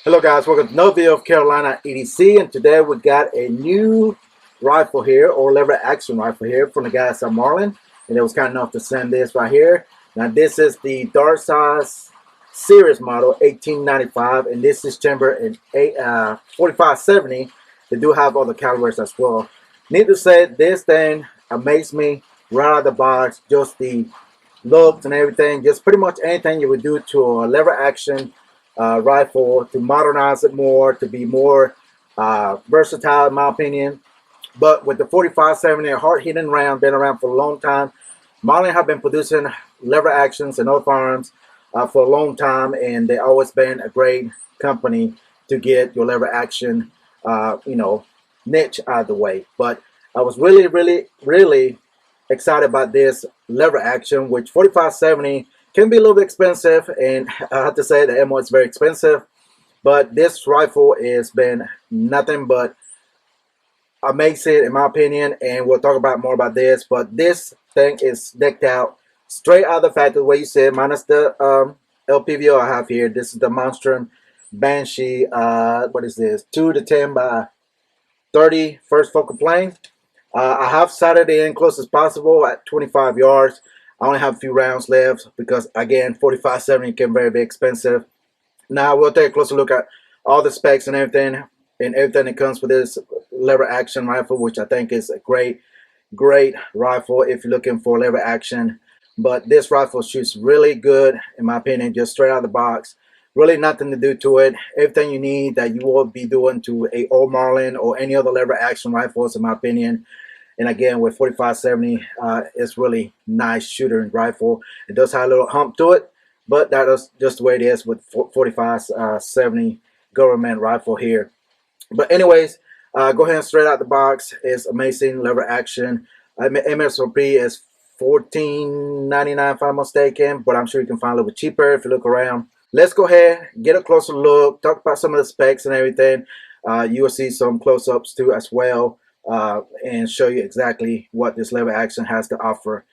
Hello guys, welcome to another video of Carolina EDC, and today we got a new rifle here, or lever action rifle here from the guys at Marlin, and it was kind enough to send this right here. Now this is the Dart Size Series model 1895, and this is chambered in 4570. They do have other calibers as well. Need to say, this thing amazed me right out of the box. Just the looks and everything, just pretty much anything you would do to a lever action rifle to modernize it more, to be more versatile in my opinion. But with the 4570, a hard hitting round, been around for a long time. Marlin have been producing lever actions and other firearms for a long time, and they always been a great company to get your lever action niche out of the way. But I was really excited about this lever action, which 4570 can be a little bit expensive, and I have to say the ammo is very expensive, but this rifle has been nothing but amazing in my opinion, and we'll talk about more about this. But this thing is decked out straight out of the factory, the way you said, minus the LPVO I have here. This is the Monstrum Banshee, what is this, 2 to 10 by 30 first focal plane. I have sighted it in close as possible at 25 yards. I only have a few rounds left because, again, 4570 can be very expensive. Now we'll take a closer look at all the specs and everything that comes with this lever action rifle, which I think is a great rifle if you're looking for lever action. But this rifle shoots really good in my opinion, just straight out of the box. Really nothing to do to it. Everything you need that you will be doing to a old Marlin or any other lever action rifles in my opinion. And again, with 4570, it's really nice shooter rifle. It does have a little hump to it, but that is just the way it is with 4570 government rifle here. But anyways, go ahead and straight out the box. It's amazing lever action. MSRP is $14.99 if I'm mistaken, but I'm sure you can find a little bit cheaper if you look around. Let's go ahead, get a closer look, talk about some of the specs and everything. You will see some close-ups too as well. And show you exactly what this lever action has to offer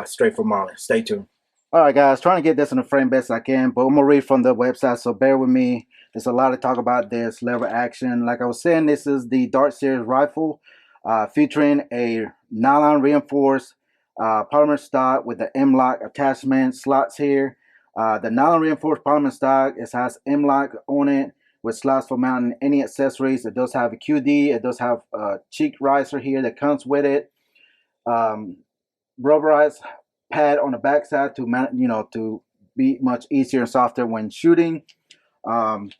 straight from Marlin. Stay tuned. All right, guys, trying to get this in the frame best I can, but I'm going to read from the website, so bear with me. There's a lot to talk about this lever action. Like I was saying, this is the Dart Series rifle featuring a nylon-reinforced polymer stock with the M-LOK attachment slots here. The nylon-reinforced polymer stock, it has M-LOK on it, with slots for mounting any accessories. It does have a QD. It does have a cheek riser here that comes with it. Rubberized pad on the backside to mount, to be much easier and softer when shooting. The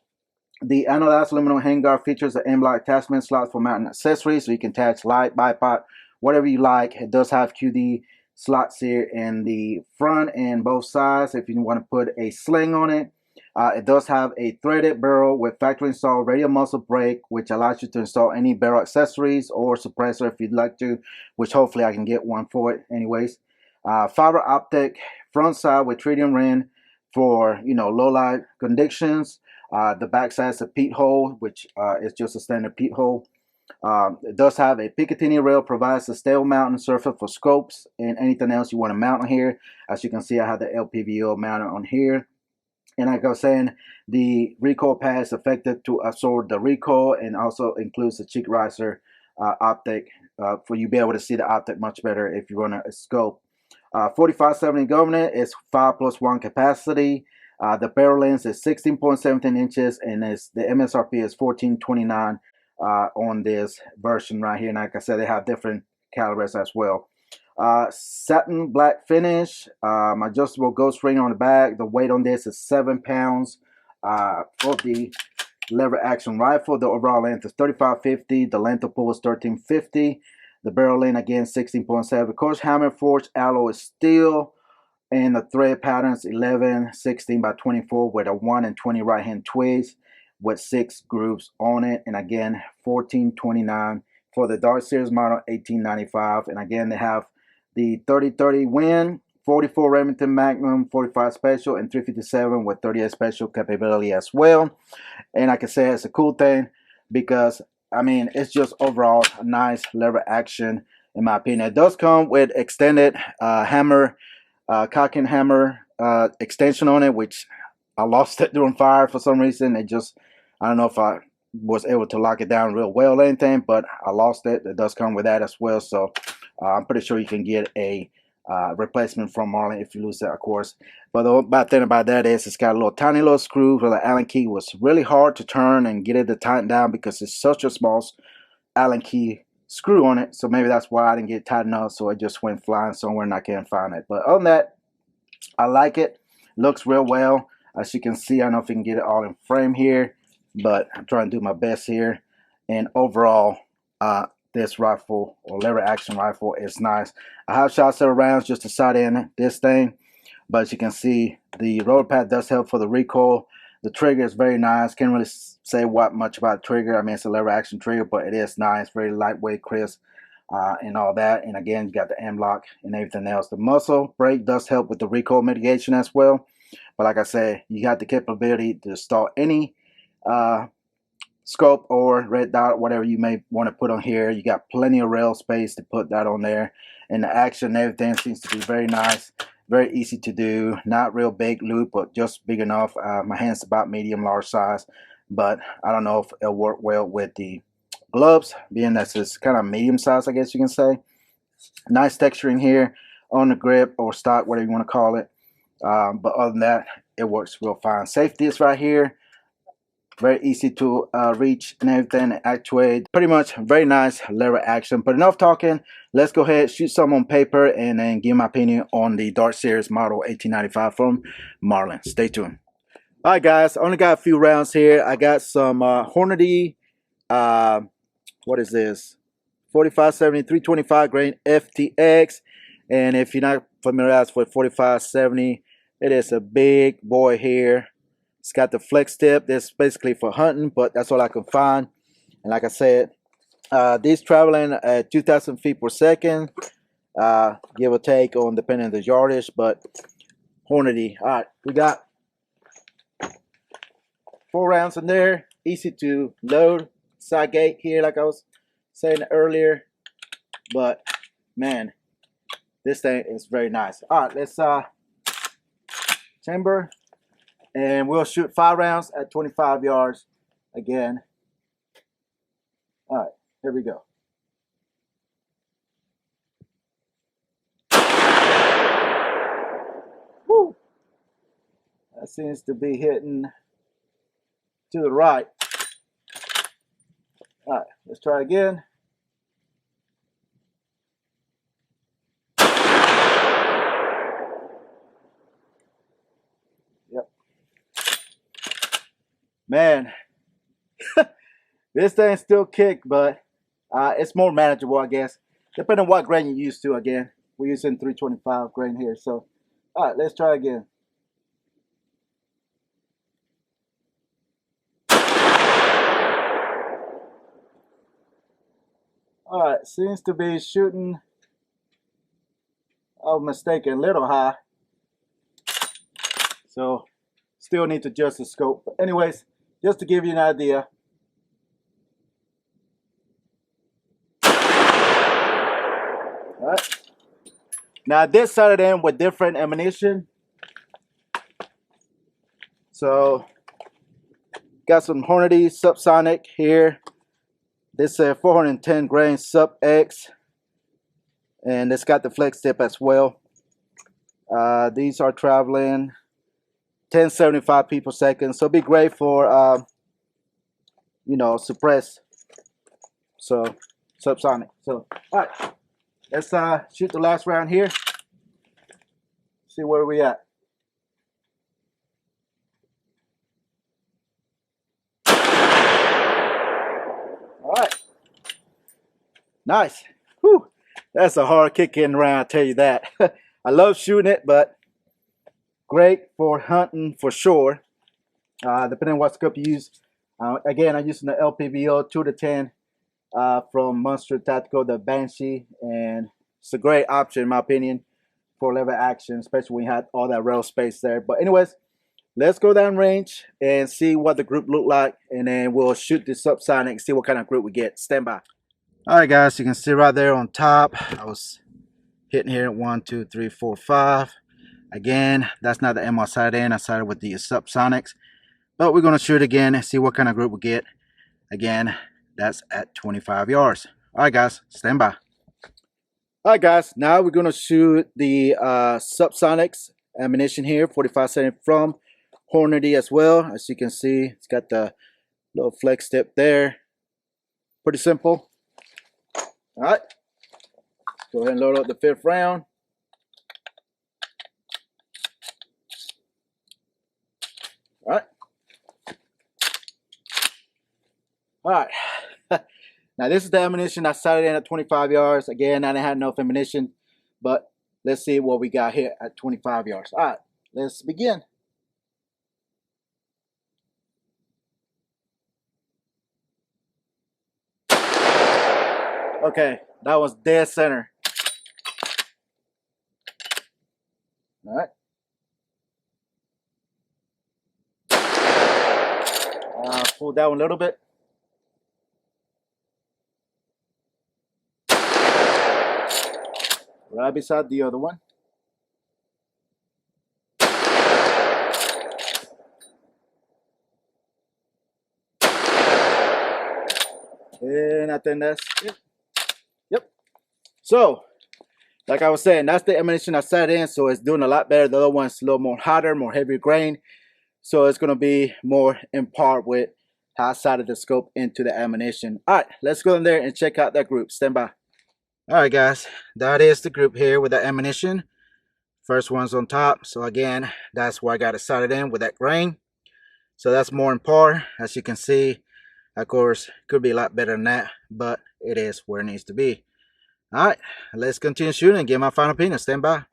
anodized aluminum handguard features the M-LOK attachment slots for mounting accessories, so you can attach light, bipod, whatever you like. It does have QD slots here in the front and both sides if you want to put a sling on it. It does have a threaded barrel with factory installed radial muzzle brake, which allows you to install any barrel accessories or suppressor if you'd like to, which hopefully I can get one for it anyways. Fiber optic front side with tritium ring for low light conditions. The back side is a peat hole, which is just a standard peat hole. It does have a Picatinny rail, provides a stable mounting surface for scopes and anything else you want to mount on here. As you can see, I have the LPVO mounted on here. And like I was saying, the recoil pad is effective to absorb the recoil and also includes the cheek riser optic for you to be able to see the optic much better if you run a scope. 4570 government is 5+1 capacity. The barrel length is 16.17 inches, and the MSRP is $14.29 on this version right here. And like I said, they have different calibers as well. Satin black finish, adjustable ghost ring on the back. The weight on this is 7 pounds for the lever action rifle. The overall length is 3550. The length of pull is 1350. The barrel length again 16.7. Of course, hammer forged alloy steel, and the thread pattern is 11 16 by 24 with a 1 and 20 right hand twigs with 6 grooves on it. And again, $14.29 for the Dart Series model, $18.95. And again, they have the 30-30 Win, 44 Remington Magnum, 45 Special, and 357 with 38 Special capability as well. And like I said, it's a cool thing because, I mean, it's just overall a nice lever action in my opinion. It does come with extended hammer, cocking hammer extension on it, which I lost it during fire for some reason. It just I don't know if I was able to lock it down real well or anything, but I lost it. It does come with that as well. So I'm pretty sure you can get a replacement from Marlin if you lose that, of course. But the bad thing about that is it's got a little tiny little screw where the Allen key was really hard to turn and get it to tighten down because it's such a small Allen key screw on it. So maybe that's why I didn't get it tightened up. So it just went flying somewhere and I can't find it. But other than that, I like it. Looks real well. As you can see, I don't know if you can get it all in frame here, but I'm trying to do my best here. And overall, this rifle or lever action rifle is nice. I have shot several rounds just to sight in this thing, but as you can see, the roller pad does help for the recoil. The trigger is very nice. Can't really say much about the trigger. I mean, it's a lever action trigger, but it is nice, very lightweight, crisp, and all that. And again, you got the M-LOK and everything else. The muzzle brake does help with the recoil mitigation as well. But like I said, you got the capability to install any scope or red dot, whatever you may want to put on here. You got plenty of rail space to put that on there. And the action and everything seems to be very nice. Very easy to do. Not real big loop, but just big enough. My hand's about medium, large size. But I don't know if it'll work well with the gloves, being that it's kind of medium size, I guess you can say. Nice texturing here on the grip or stock, whatever you want to call it. But other than that, it works real fine. Safety is right here. Very easy to reach and everything, and actuate. Pretty much very nice lever action. But enough talking. Let's go ahead, shoot some on paper, and then give my opinion on the Dart Series Model 1895 from Marlin. Stay tuned. All right, guys. Only got a few rounds here. I got some Hornady. What is this? 4570 325 grain FTX. And if you're not familiarized with 4570, it is a big boy here. It's got the flex tip. That's basically for hunting, but that's all I could find. And like I said, these traveling at 2,000 feet per second, give or take on depending on the yardage. But Hornady. All right, we got 4 rounds in there. Easy to load. Side gate here, like I was saying earlier. But man, this thing is very nice. All right, let's chamber. And we'll shoot 5 rounds at 25 yards again. All right, here we go. Woo! That seems to be hitting to the right. All right, let's try again. Man, this thing still kick, but it's more manageable, I guess. Depending on what grain you're used to, again. We're using 325 grain here. So, all right, let's try again. All right, seems to be shooting, I was mistaken, a little high. So, still need to adjust the scope. But anyways, just to give you an idea. All right. Now this side of them with different ammunition. So got some Hornady Subsonic here. This is 410 grain Sub X, and it's got the flex tip as well. These are traveling 1075 feet per second, so it'll be great for you know, suppress. So subsonic. So all right, let's shoot the last round here. See where we at. All right, nice. Whew. That's a hard kick in round, I tell you that. I love shooting it, but great for hunting for sure, depending on what scope you use. Again, I'm using the LPVO 2 to 10 from Monster Tactical, the Banshee, and it's a great option in my opinion for lever action, especially when you have all that rail space there. But anyways, let's go down range and see what the group look like, and then we'll shoot the Subsonic and see what kind of group we get. Stand by. All right, guys, you can see right there on top, I was hitting here at 1, 2, 3, 4, 5. Again, that's not the M I sighted in. I sighted with the Subsonics. But we're going to shoot again and see what kind of group we get. Again, that's at 25 yards. All right, guys, stand by. All right, guys, now we're going to shoot the Subsonics ammunition here, 45-70 from Hornady as well. As you can see, it's got the little flex tip there. Pretty simple. All right, go ahead and load up the 5th round. All right. All right. Now this is the ammunition I sighted in at 25 yards. Again, I didn't have enough ammunition, but let's see what we got here at 25 yards. All right, let's begin. Okay, that was dead center. All right. Pull that one a little bit. Right beside the other one. And I think that's it. Yep. So, like I was saying, that's the ammunition I set in, so it's doing a lot better. The other one's a little more hotter, more heavier grain. So it's going to be more in par with how I sighted the scope into the ammunition. All right, let's go in there and check out that group. Stand by. All right, guys, that is the group here with the ammunition. First one's on top. So again, that's where I got it sighted in with that grain. So that's more in par. As you can see, of course, could be a lot better than that, but it is where it needs to be. All right, let's continue shooting and get my final opinion. Stand by.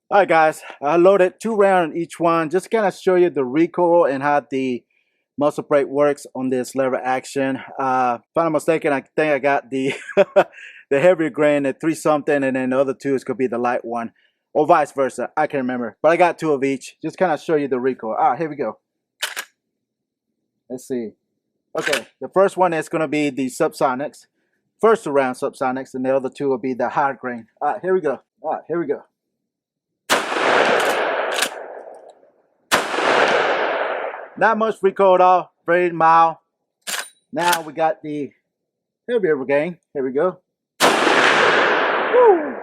All right, guys, I loaded 2 rounds in each one, just kind of show you the recoil and how the muzzle brake works on this lever action. If I'm not mistaken, I think I got the the heavier grain, the 3 something, and then the other 2 is gonna be the light one, or vice versa. I can't remember, but I got 2 of each. Just kind of show you the recoil. All right, here we go. Let's see. Okay, the first one is gonna be the Subsonics, first round Subsonics, and the other 2 will be the hard grain. All right, here we go. All right, here we go. Not much recoil at all, very mild. Now we got the heavier grain. Here we go. Woo!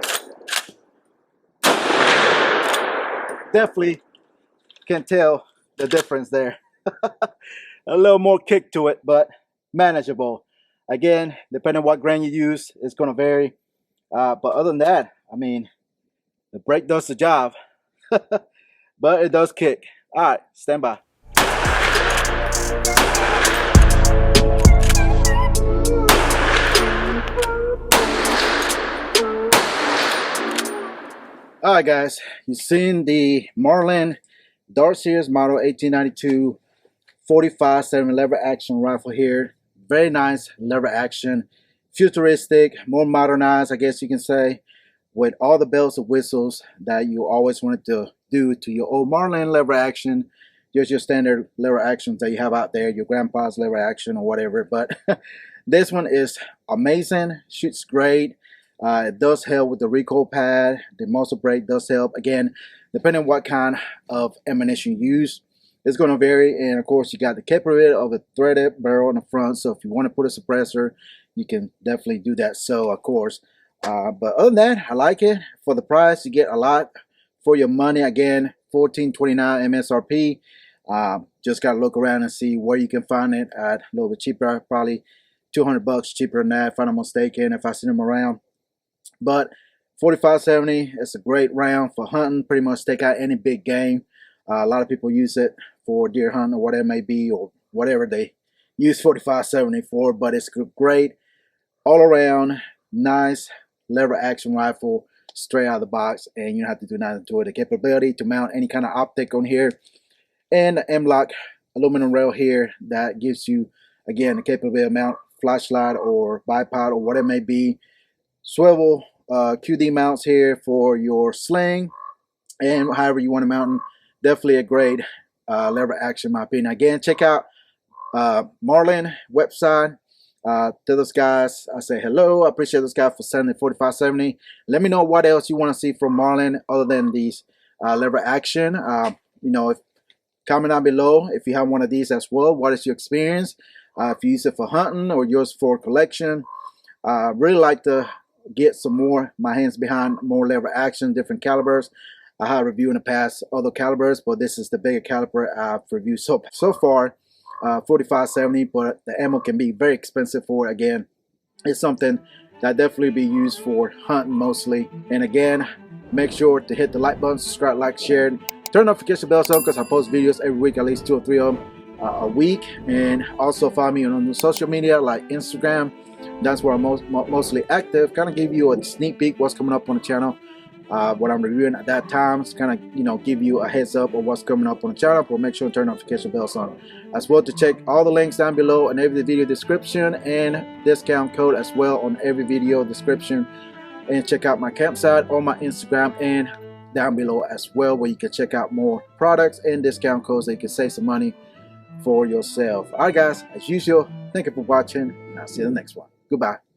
Definitely can tell the difference there. A little more kick to it, but manageable. Again, depending on what grain you use, it's going to vary. But other than that, I mean, the brake does the job, but it does kick. All right, stand by. All right, guys, you've seen the Marlin Dart Series model 1892 45-70 lever action rifle here. Very nice lever action, futuristic, more modernized, I guess you can say, with all the bells and whistles that you always wanted to do to your old Marlin lever action. Just your standard lever actions that you have out there, your grandpa's lever action or whatever. But this one is amazing, shoots great. It does help with the recoil pad. The muzzle brake does help. Again, depending on what kind of ammunition you use, it's going to vary. And of course, you got the capability of a threaded barrel in the front. So if you want to put a suppressor, you can definitely do that. So of course, but other than that, I like it. For the price, you get a lot for your money. Again, $14.29 MSRP. Just got to look around and see where you can find it at a little bit cheaper, probably $200 cheaper than that if I'm not mistaken, if I see them around. But 45-70, it's a great round for hunting, pretty much take out any big game. A lot of people use it for deer hunting or whatever it may be, or whatever they use 45-70 for, but it's great all around, nice lever action rifle straight out of the box, and you don't have to do nothing to it. The capability to mount any kind of optic on here, and the M-LOK aluminum rail here that gives you, again, the capability to mount flashlight or bipod or whatever it may be. Swivel QD mounts here for your sling, and however you want to mount them. Definitely a great lever action, in my opinion. Again, check out Marlin website. To those guys, I say hello. I appreciate those guys for sending 45-70. Let me know what else you want to see from Marlin other than these lever action. You know, if Comment down below if you have one of these as well. What is your experience? If you use it for hunting or yours for collection. Really like to get some more, my hands behind more lever action, different calibers. I have reviewed in the past other calibers, but this is the bigger caliber I've reviewed so far, 4570, but the ammo can be very expensive for it. Again, it's something that definitely be used for hunting mostly. And again, make sure to hit the like button, subscribe, like, share, turn notification bells on because I post videos every week, at least 2 or 3 of them a week. And also follow me on social media like Instagram. That's where I'm mostly active. Kind of give you a sneak peek what's coming up on the channel, what I'm reviewing at that time. It's kind of, you know, give you a heads up of what's coming up on the channel. But make sure to turn notification bells on as well, to check all the links down below in every video description and discount code as well on every video description. And check out my campsite on my Instagram and down below as well, where you can check out more products and discount codes that you can save some money for yourself. All right, guys, as usual, thank you for watching, and I'll see you in the next one. Goodbye.